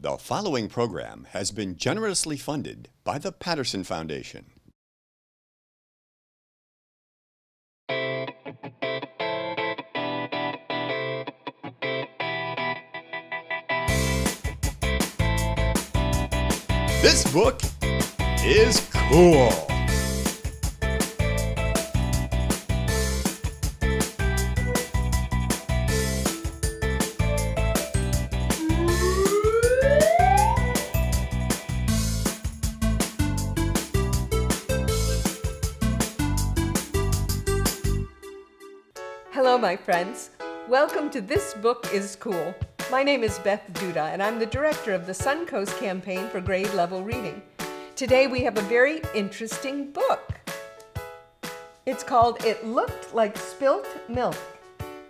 The following program has been generously funded by the Patterson Foundation. This book is cool. Hello, my friends. Welcome to This Book is Cool. My name is Beth Duda, and I'm the director of the Suncoast Campaign for grade level reading. Today we have a very interesting book. It's called It Looked Like Spilt Milk,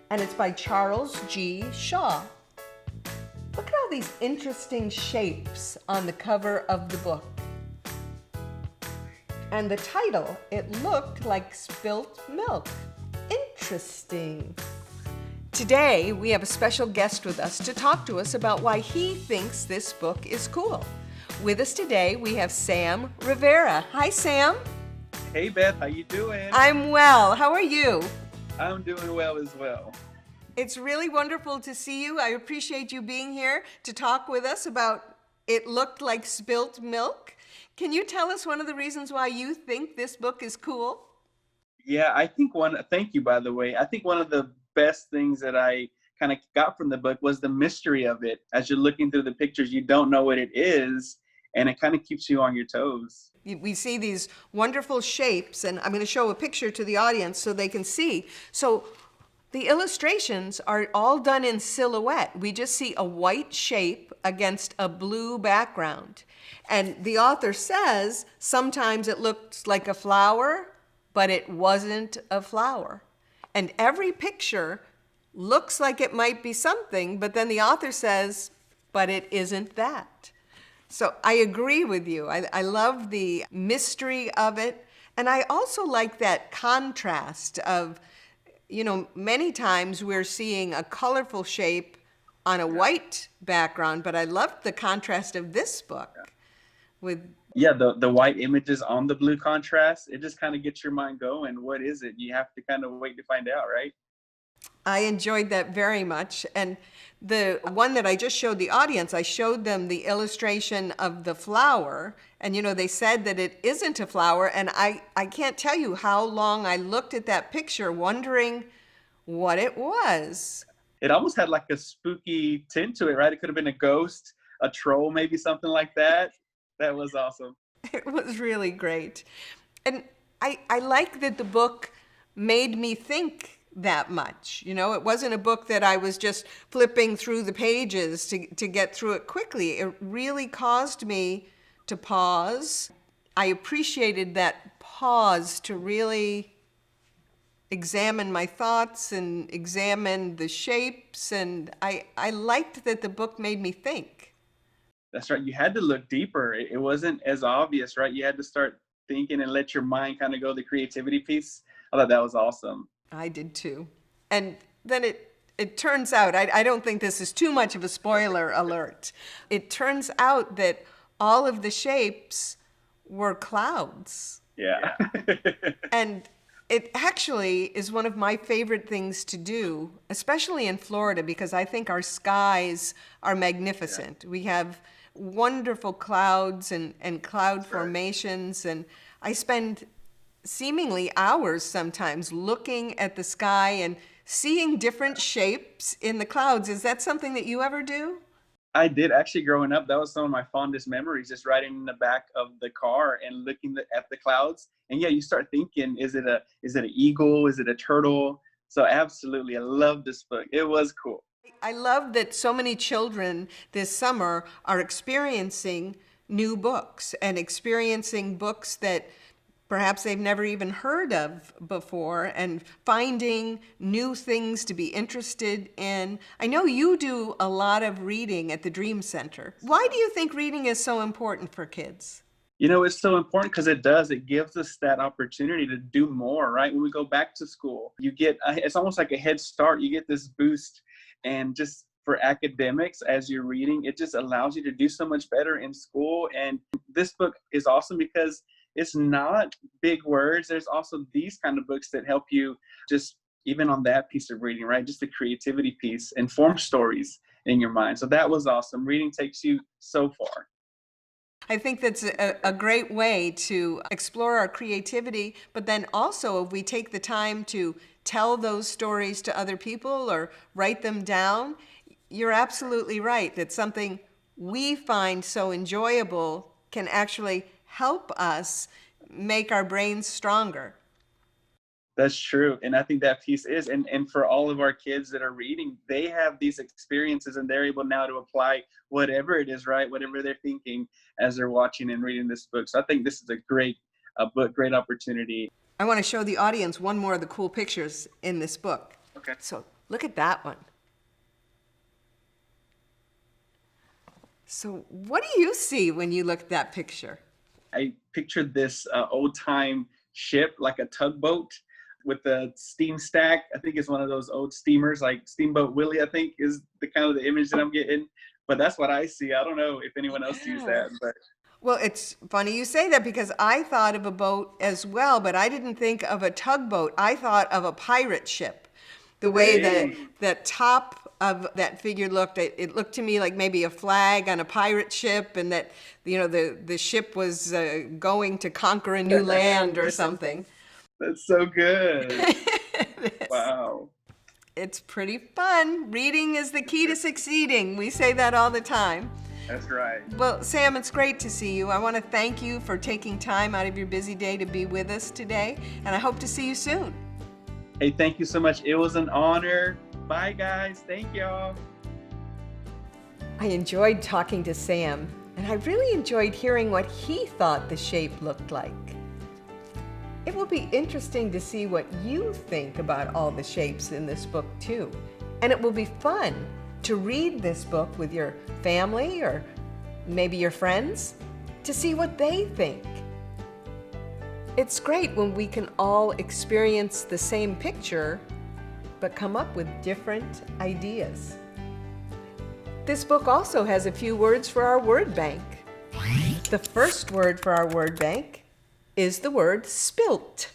and it's by Charles G. Shaw. Look at all these interesting shapes on the cover of the book. And the title, It Looked Like Spilt Milk. Interesting. Today, we have a special guest with us to talk to us about why he thinks this book is cool. With us today, we have Sam Rivera. Hi, Sam. Hey, Beth. How you doing? I'm well. How are you? I'm doing well as well. It's really wonderful to see you. I appreciate you being here to talk with us about It Looked Like Spilt Milk. Can you tell us one of the reasons why you think this book is cool? Yeah, thank you, by the way. I think one of the best things that I kind of got from the book was the mystery of it. As you're looking through the pictures, you don't know what it is, and it kind of keeps you on your toes. We see these wonderful shapes, and I'm going to show a picture to the audience so they can see. So the illustrations are all done in silhouette. We just see a white shape against a blue background. And the author says sometimes it looks like a flower, but it wasn't a flower. And every picture looks like it might be something, but then the author says, but it isn't that. So I agree with you. I love the mystery of it. And I also like that contrast of, many times we're seeing a colorful shape on a white background, but I love the contrast of this book with the white images on the blue contrast. It just kind of gets your mind going. What is it? You have to kind of wait to find out, right? I enjoyed that very much. And the one that I just showed the audience, I showed them the illustration of the flower. And, they said that it isn't a flower. And I can't tell you how long I looked at that picture wondering what it was. It almost had like a spooky tint to it, right? It could have been a ghost, a troll, maybe something like that. That was awesome. It was really great. And I like that the book made me think that much. It wasn't a book that I was just flipping through the pages to get through it quickly. It really caused me to pause. I appreciated that pause to really examine my thoughts and examine the shapes. And I liked that the book made me think. That's right. You had to look deeper. It wasn't as obvious, right? You had to start thinking and let your mind kind of go the creativity piece. I thought that was awesome. I did too. And then it turns out, I don't think this is too much of a spoiler alert. It turns out that all of the shapes were clouds. Yeah. And it actually is one of my favorite things to do, especially in Florida, because I think our skies are magnificent. Yeah. We have wonderful clouds and cloud formations, and I spend seemingly hours sometimes looking at the sky and seeing different shapes in the clouds. Is that something that you ever do? I did. Actually, growing up, that was some of my fondest memories, just riding in the back of the car and looking at the clouds. And yeah, you start thinking, is it an eagle? Is it a turtle? So absolutely, I love this book. It was cool. I love that so many children this summer are experiencing new books and experiencing books that perhaps they've never even heard of before, and finding new things to be interested in. I know you do a lot of reading at the Dream Center. Why do you think reading is so important for kids? It's so important because it gives us that opportunity to do more, right? When we go back to school, it's almost like a head start. You get this boost and just for academics as you're reading. It just allows you to do so much better in school. And this book is awesome because it's not big words. There's also these kind of books that help you just even on that piece of reading, right? Just the creativity piece and form stories in your mind. So that was awesome. Reading takes you so far. I think that's a great way to explore our creativity, but then also if we take the time to tell those stories to other people or write them down, you're absolutely right that something we find so enjoyable can actually help us make our brains stronger. That's true. And I think that piece is, and for all of our kids that are reading, they have these experiences and they're able now to apply whatever it is, right? Whatever they're thinking as they're watching and reading this book. So I think this is a great book, great opportunity. I want to show the audience one more of the cool pictures in this book. Okay. So look at that one. So what do you see when you look at that picture? I pictured this old time ship, like a tugboat with the steam stack. I think it's one of those old steamers, like Steamboat Willie, I think is the kind of the image that I'm getting. But that's what I see. I don't know if anyone else sees that. But Well, it's funny you say that because I thought of a boat as well, but I didn't think of a tugboat. I thought of a pirate ship. The way the top of that figure looked, it looked to me like maybe a flag on a pirate ship, and that the ship was going to conquer a new land or something. That's so good. Wow. It's pretty fun. Reading is the key to succeeding. We say that all the time. That's right. Well, Sam, it's great to see you. I want to thank you for taking time out of your busy day to be with us today, and I hope to see you soon. Hey, thank you so much. It was an honor. Bye, guys. Thank y'all. I enjoyed talking to Sam, and I really enjoyed hearing what he thought the shape looked like. It will be interesting to see what you think about all the shapes in this book, too. And it will be fun to read this book with your family or maybe your friends to see what they think. It's great when we can all experience the same picture but come up with different ideas. This book also has a few words for our word bank. The first word for our word bank is the word spilt.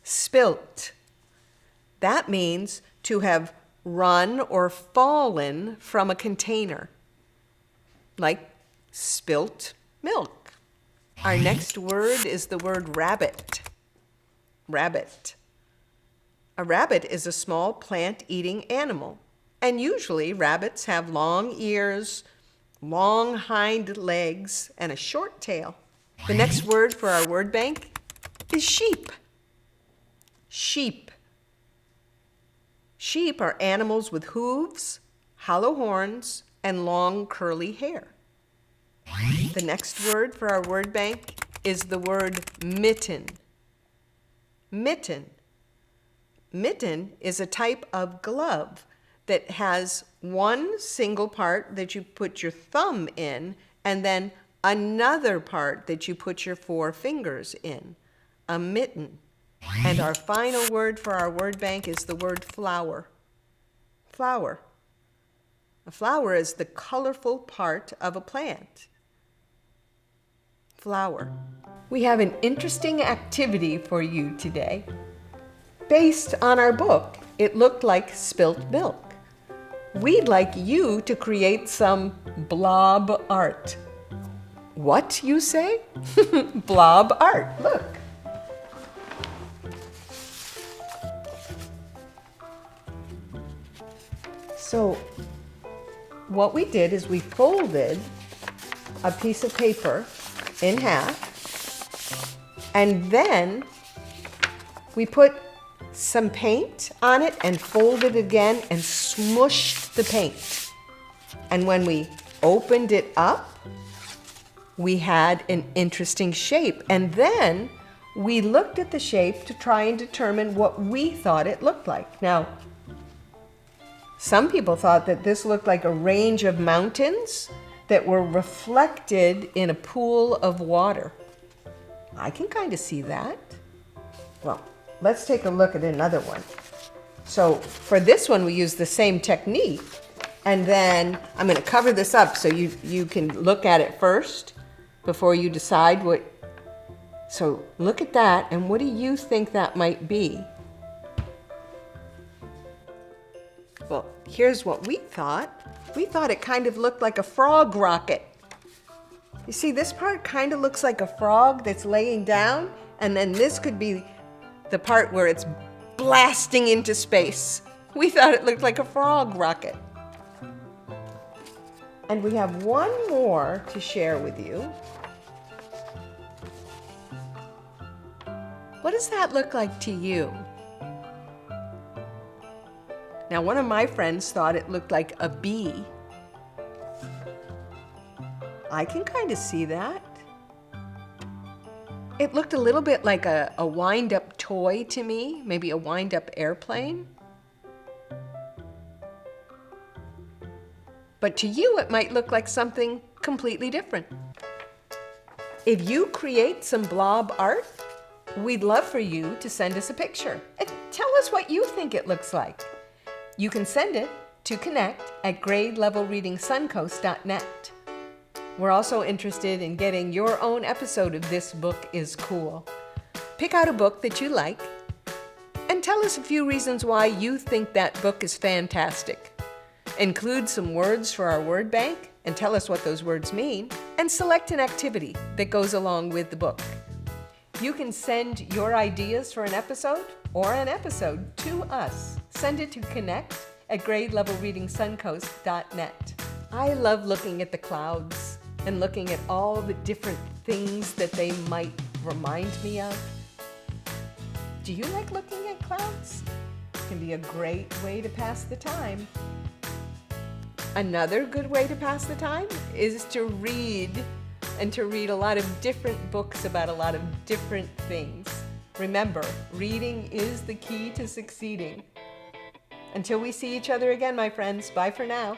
Spilt. That means to have run or fallen from a container, like spilt milk. Our next word is the word rabbit. Rabbit. A rabbit is a small plant-eating animal, and usually rabbits have long ears, long hind legs, and a short tail. The next word for our word bank is sheep. Sheep. Sheep are animals with hooves, hollow horns, and long curly hair. The next word for our word bank is the word mitten. Mitten. Mitten is a type of glove that has one single part that you put your thumb in and then another part that you put your 4 fingers in. A mitten. And our final word for our word bank is the word flower. Flower. A flower is the colorful part of a plant. Flower. We have an interesting activity for you today. Based on our book, It Looked Like Spilt Milk. We'd like you to create some blob art. What, you say? Blob art, look. So what we did is we folded a piece of paper in half, and then we put some paint on it and folded it again and smushed the paint. And when we opened it up, we had an interesting shape. And then we looked at the shape to try and determine what we thought it looked like. Now, some people thought that this looked like a range of mountains that were reflected in a pool of water. I can kind of see that. Well, let's take a look at another one. So for this one, we use the same technique. And then I'm going to cover this up so you can look at it first before you decide what. So look at that, and what do you think that might be? Well, here's what we thought. We thought it kind of looked like a frog rocket. You see, this part kind of looks like a frog that's laying down, and then this could be the part where it's blasting into space. We thought it looked like a frog rocket. And we have one more to share with you. What does that look like to you? Now, one of my friends thought it looked like a bee. I can kind of see that. It looked a little bit like a wind-up toy to me, maybe a wind-up airplane. But to you, it might look like something completely different. If you create some blob art, we'd love for you to send us a picture and tell us what you think it looks like. You can send it to connect@gradelevelreadingsuncoast.net. We're also interested in getting your own episode of This Book is Cool. Pick out a book that you like and tell us a few reasons why you think that book is fantastic. Include some words for our word bank and tell us what those words mean, and select an activity that goes along with the book. You can send your ideas for an episode or an episode to us. Send it to connect@gradelevelreadingsuncoast.net. I love looking at the clouds and looking at all the different things that they might remind me of. Do you like looking at clouds? It can be a great way to pass the time. Another good way to pass the time is to read, and to read a lot of different books about a lot of different things. Remember, reading is the key to succeeding. Until we see each other again, my friends, bye for now.